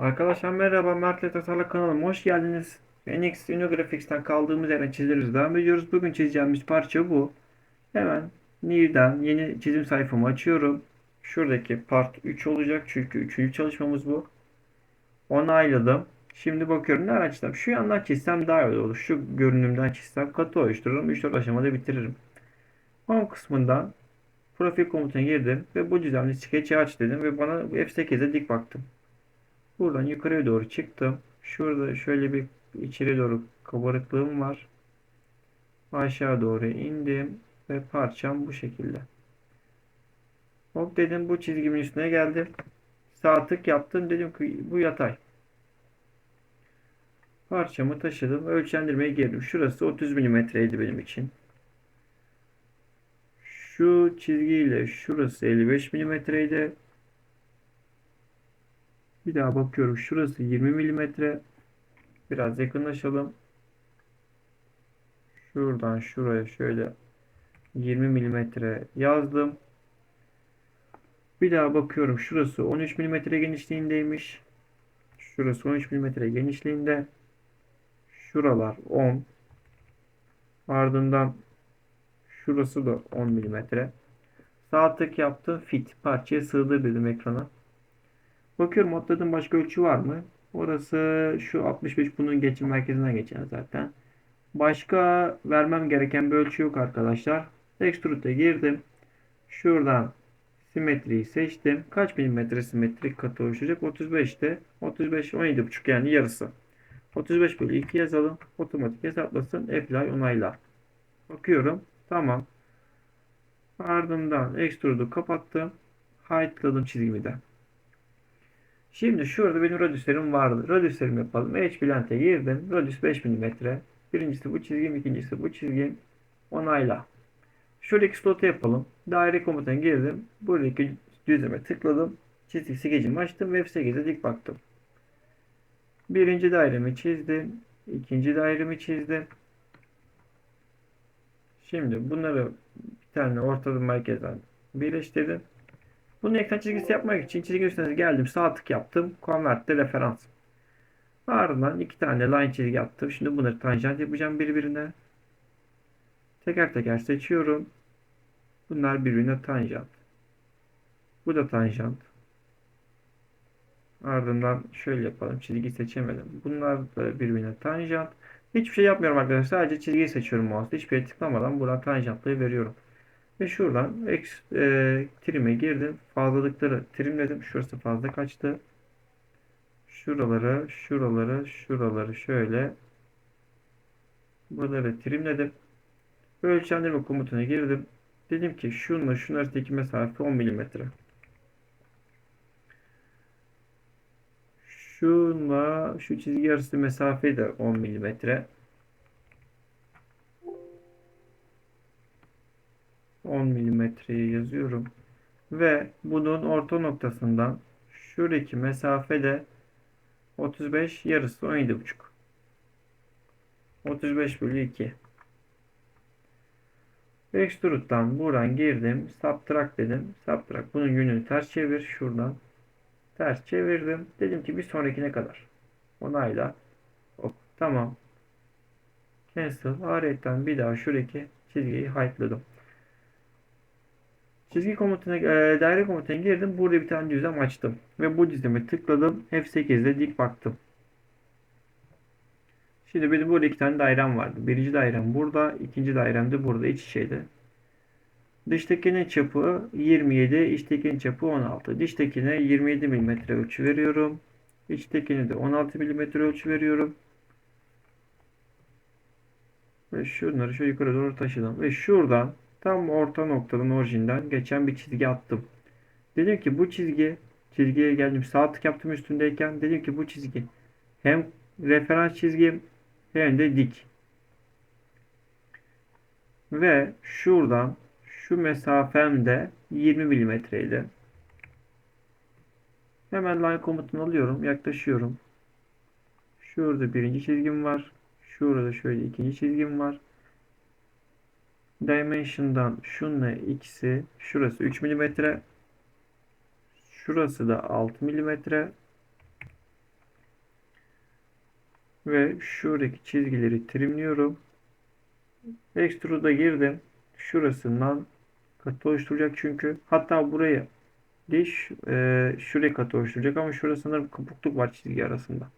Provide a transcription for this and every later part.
Arkadaşlar merhaba, Mert'le Tasarla kanalıma hoş geldiniz. NX Graphics'ten kaldığımız yerden çizimlerimize devam ediyoruz. Bugün çizeceğimiz parça bu. Hemen New'den yeni çizim sayfamı açıyorum. Şuradaki part 3 olacak çünkü üçüncü çalışmamız bu. Onayladım. Şimdi bakıyorum nereden çizsem. Şu yandan çizsem daha iyi olur. Şu görünümden çizsem katı oluştururum. 3-4 aşamada bitiririm. Home kısmından profil komutuna girdim ve bu düzenli sketch'i aç dedim ve bana F8'e dik baktım. Buradan yukarıya doğru çıktım. Şurada şöyle bir içeri doğru kabarıklığım var. Aşağı doğru indim ve parçam bu şekilde. Hop dedim, bu çizgimin üstüne geldim. Sağ tık yaptım, dedim ki bu yatay. Parçamı taşıdım. Ölçendirmeye girdim. Şurası 30 milimetreydi benim için. Şu çizgiyle şurası 55 milimetreydi. Bir daha bakıyorum. Şurası 20 milimetre. Biraz yakınlaşalım. Şuradan şuraya şöyle 20 milimetre yazdım. Bir daha bakıyorum. Şurası 13 milimetre genişliğindeymiş. Şurası 13 milimetre genişliğinde. Şuralar 10. Ardından şurası da 10 milimetre. Sağ tık yaptım. Fit. Parçaya sığdır dedim ekrana. Bakıyorum atladığım başka ölçü var mı? Orası şu 65, bunun geçim merkezinden geçen zaten. Başka vermem gereken bir ölçü yok arkadaşlar. Extrude'a girdim. Şuradan simetriyi seçtim. Kaç milimetre simetrik katı oluşacak? 35'te. 35 17,5 yani yarısı. 35 bölü 2 yazalım. Otomatik hesaplasın. Apply onayla. Bakıyorum. Tamam. Ardından extrude'u kapattım. Highlightladım çizgimi de. Şimdi şurada benim radiuslerim vardı. Radiuslerimi yapalım. H-Blend'e girdim. Radius 5 milimetre. Birincisi bu çizgim, ikincisi bu çizgim. Onayla. Şuradaki slotu yapalım. Daire komutuna girdim. Buradaki düzleme tıkladım. Çizgi skecimi açtım ve F8'e dik baktım. Birinci dairemi çizdim. İkinci dairemi çizdim. Şimdi bunları bir tane ortada merkezden birleştirdim. Bunu ekran çizgisi yapmak için çizgi üstüne geldim. Sağ tık yaptım. Convert'te referans. Ardından iki tane line çizgi yaptım. Şimdi bunları tanjant yapacağım birbirine. Teker teker seçiyorum. Bunlar birbirine tanjant. Bu da tanjant. Ardından şöyle yapalım. Çizgi seçemedim. Bunlar da birbirine tanjant. Hiçbir şey yapmıyorum arkadaşlar. Sadece çizgiyi seçiyorum mouse'da. Hiçbir yere tıklamadan buradan tanjantlığı veriyorum. Ve şuradan trim'e girdim. Fazlalıkları trimledim. Şurası fazla kaçtı. Şuraları şöyle. Buraları trimledim. Ölçendirme komutuna girdim. Dedim ki şununla şunun arasındaki mesafe 10 milimetre. Şunla şu çizgi arası mesafe de 10 milimetre. 10 milimetreyi yazıyorum. Ve bunun orta noktasından şuradaki mesafe de 35, yarısı 17,5. 35 bölü 2. Extrude'dan buradan girdim. Subtract dedim. Subtract. Bunun yönünü ters çevir. Şuradan. Ters çevirdim. Dedim ki bir sonrakine kadar. Onayla. Hop. Tamam. Cancel. Ayrıca bir daha şuradaki çizgiyi highlightladım. Çizgi komutuna, daire komutuna girdim. Burada bir tane düzlem açtım. Ve bu düzleme tıkladım. F8'de dik baktım. Şimdi benim burada iki tane dairem vardı. Birinci dairem burada. İkinci dairem de burada. İç içeydi. Dıştakinin çapı 27. İçtekinin çapı 16. Dıştakine 27 milimetre ölçü veriyorum. İçtekine de 16 milimetre ölçü veriyorum. Ve şunları şöyle yukarı doğru taşıdım. Ve şuradan tam orta noktadan orijinden geçen bir çizgi attım. Dedim ki bu çizgiye geldim. Sağ tık yaptım üstündeyken. Dedim ki bu çizgi hem referans çizgim hem de dik. Ve şuradan şu mesafem de 20 milimetreydi. Hemen line komutunu alıyorum. Yaklaşıyorum. Şurada birinci çizgim var. Şurada şöyle ikinci çizgim var. Dimension'dan şunla ikisi. Şurası 3 milimetre. Şurası da 6 milimetre. Ve şuradaki çizgileri trimliyorum. Extrude'a girdim. Şurasından katı oluşturacak çünkü. Hatta burayı değil, şuraya katı oluşturacak ama şurada sanırım kopukluk var çizgi arasında.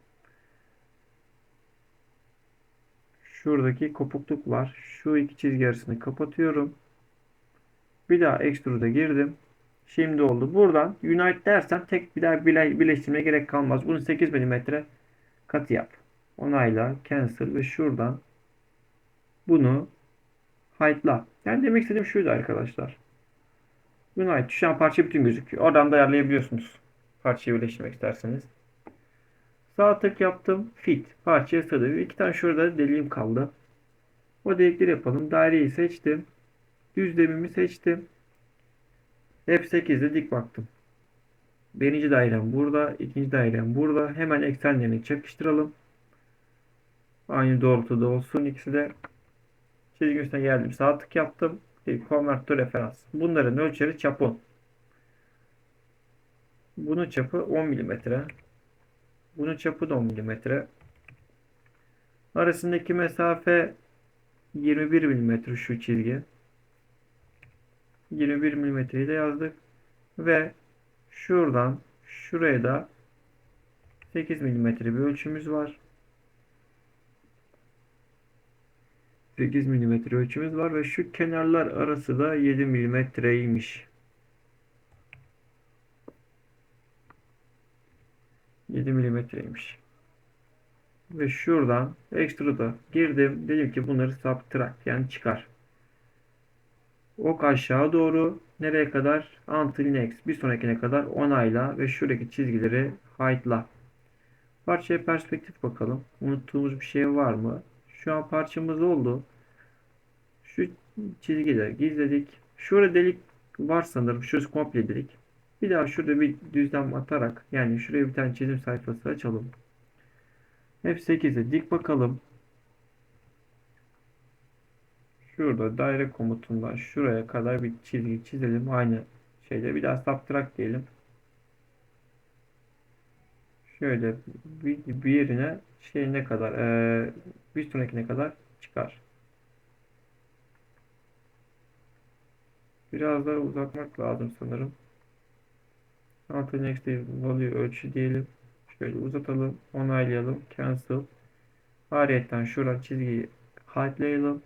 Şuradaki kopukluk var. Şu iki çizgi arasını kapatıyorum. Bir daha Extrude'a girdim. Şimdi oldu. Buradan Unite dersen tek bir daha birleştirmeye gerek kalmaz. Bunu 8 milimetre katı yap. Onayla, cancel ve şuradan bunu height'la. Yani demek istediğim şuydu arkadaşlar. Unite şu an parça bütün gözüküyor. Oradan da ayarlayabiliyorsunuz. Parçayı birleştirmek isterseniz. Sağ tık yaptım. Fit. Parçaya sığdı. İki tane şurada deliğim kaldı. O delikleri yapalım. Daireyi seçtim. Düzlemimi seçtim. F8'de dik baktım. Birinci dairem burada. İkinci dairem burada. Hemen eksenlerini çakıştıralım. Aynı doğrultuda olsun. İkisi de çizgi üstüne geldim. Sağ tık yaptım. Convert to referans. Bunların ölçeri çap 10. Bunun çapı 10 milimetre. Bunun çapı da 10 milimetre. Arasındaki mesafe 21 milimetre şu çizgi. 21 milimetreyi de yazdık. Ve şuradan şuraya da 8 milimetre bir ölçümüz var. 8 milimetre ölçümüz var ve şu kenarlar arası da 7 milimetreymiş. 7 milimetreymiş. Ve şuradan extrude'a girdim. Dedim ki bunları subtract yani çıkar. Ok aşağı doğru nereye kadar? Until next. Bir sonrakine kadar onayla ve şuradaki çizgileri highlight'la. Parçaya perspektif bakalım. Unuttuğumuz bir şey var mı? Şu an parçamız oldu. Şu çizgileri gizledik. Şurada delik var sanırım. Şurası komple delik. Bir daha şurada bir düzlem atarak yani şuraya bir tane çizim sayfası açalım. F8'e dik bakalım. Şurada daire komutundan şuraya kadar bir çizgi çizelim. Aynı şeyde bir daha subtract diyelim. Şöyle bir yerine şey ne kadar bir sonrakine kadar çıkar. Biraz daha uzatmak lazım sanırım. Altı next value ölçü diyelim. Şöyle uzatalım, onaylayalım, cancel. Ayrıyeten şuradan çizgiyi highlightlayalım.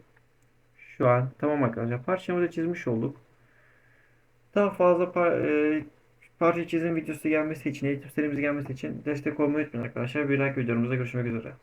Şu an tamam arkadaşlar. Parçamızı çizmiş olduk. Daha fazla parça çizim videosu gelmesi için, eğitim serimiz gelmesi için destek olmayı unutmayın arkadaşlar. Bir dahaki videomuzda görüşmek üzere.